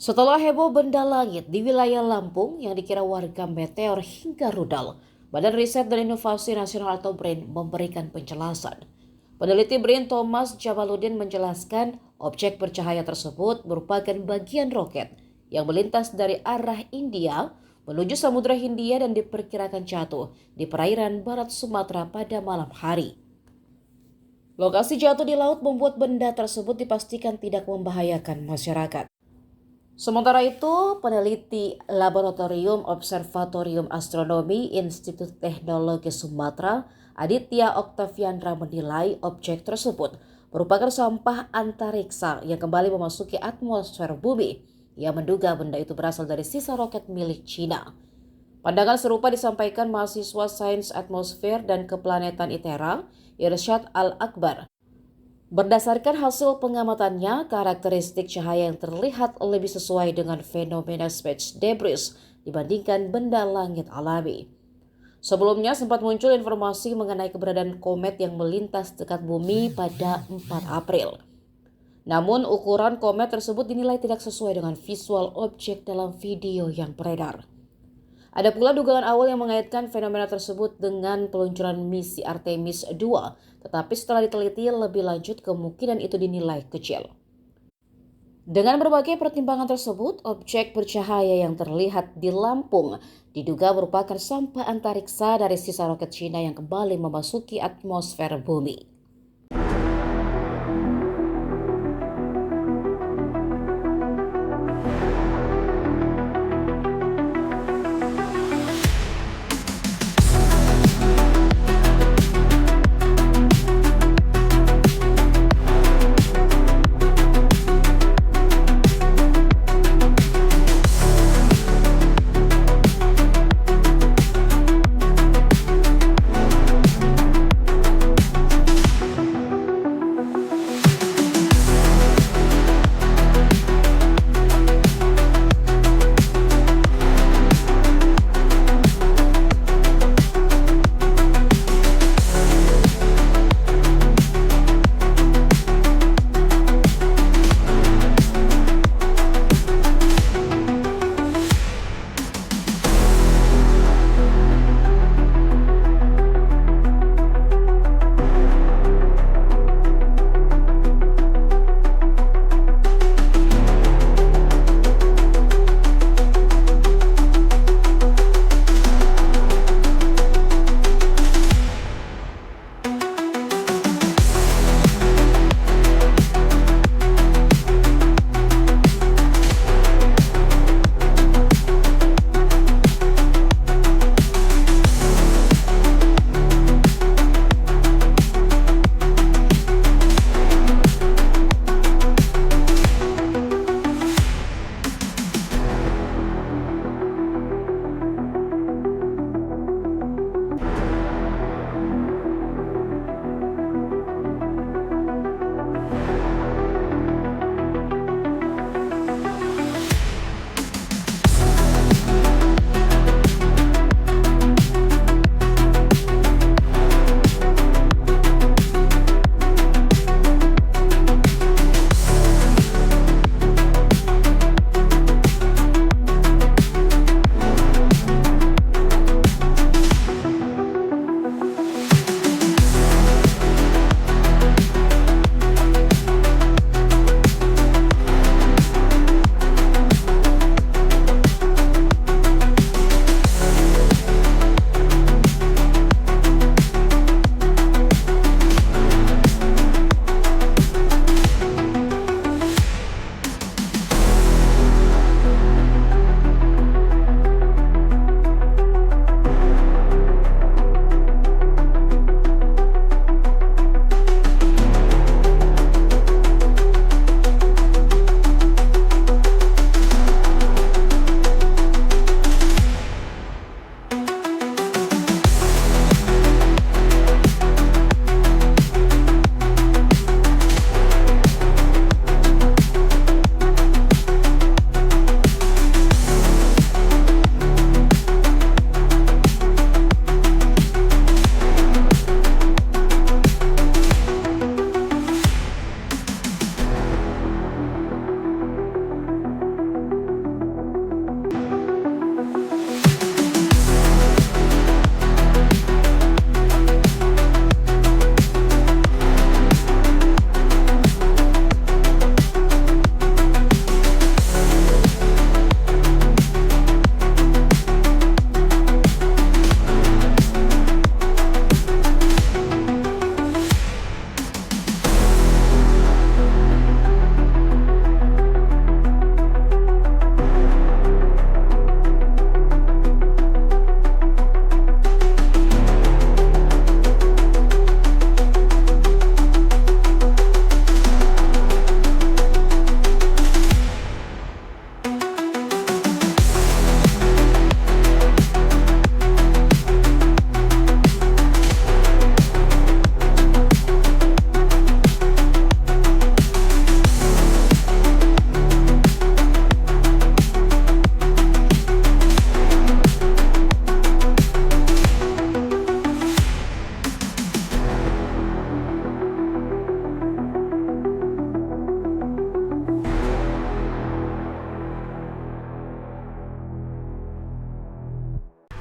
Setelah heboh benda langit di wilayah Lampung yang dikira warga meteor hingga rudal, Badan Riset dan Inovasi Nasional atau BRIN memberikan penjelasan. Peneliti BRIN Thomas Jamaludin menjelaskan objek bercahaya tersebut merupakan bagian roket yang melintas dari arah India menuju Samudra Hindia dan diperkirakan jatuh di perairan barat Sumatera pada malam hari. Lokasi jatuh di laut membuat benda tersebut dipastikan tidak membahayakan masyarakat. Sementara itu, peneliti Laboratorium Observatorium Astronomi Institut Teknologi Sumatera, Aditya Oktaviandra menilai objek tersebut merupakan sampah antariksa yang kembali memasuki atmosfer bumi. Ia menduga benda itu berasal dari sisa roket milik Cina. Pandangan serupa disampaikan mahasiswa Sains Atmosfer dan Keplanetan ITERA, Irsyad Al-Akbar. Berdasarkan hasil pengamatannya, karakteristik cahaya yang terlihat lebih sesuai dengan fenomena space debris dibandingkan benda langit alami. Sebelumnya sempat muncul informasi mengenai keberadaan komet yang melintas dekat bumi pada 4 April. Namun ukuran komet tersebut dinilai tidak sesuai dengan visual objek dalam video yang beredar. Ada pula dugaan awal yang mengaitkan fenomena tersebut dengan peluncuran misi Artemis II, tetapi setelah diteliti lebih lanjut kemungkinan itu dinilai kecil. Dengan berbagai pertimbangan tersebut, objek bercahaya yang terlihat di Lampung diduga merupakan sampah antariksa dari sisa roket Cina yang kembali memasuki atmosfer bumi.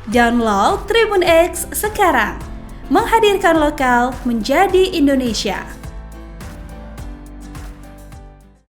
Download Tribun X sekarang. Menghadirkan lokal menjadi Indonesia.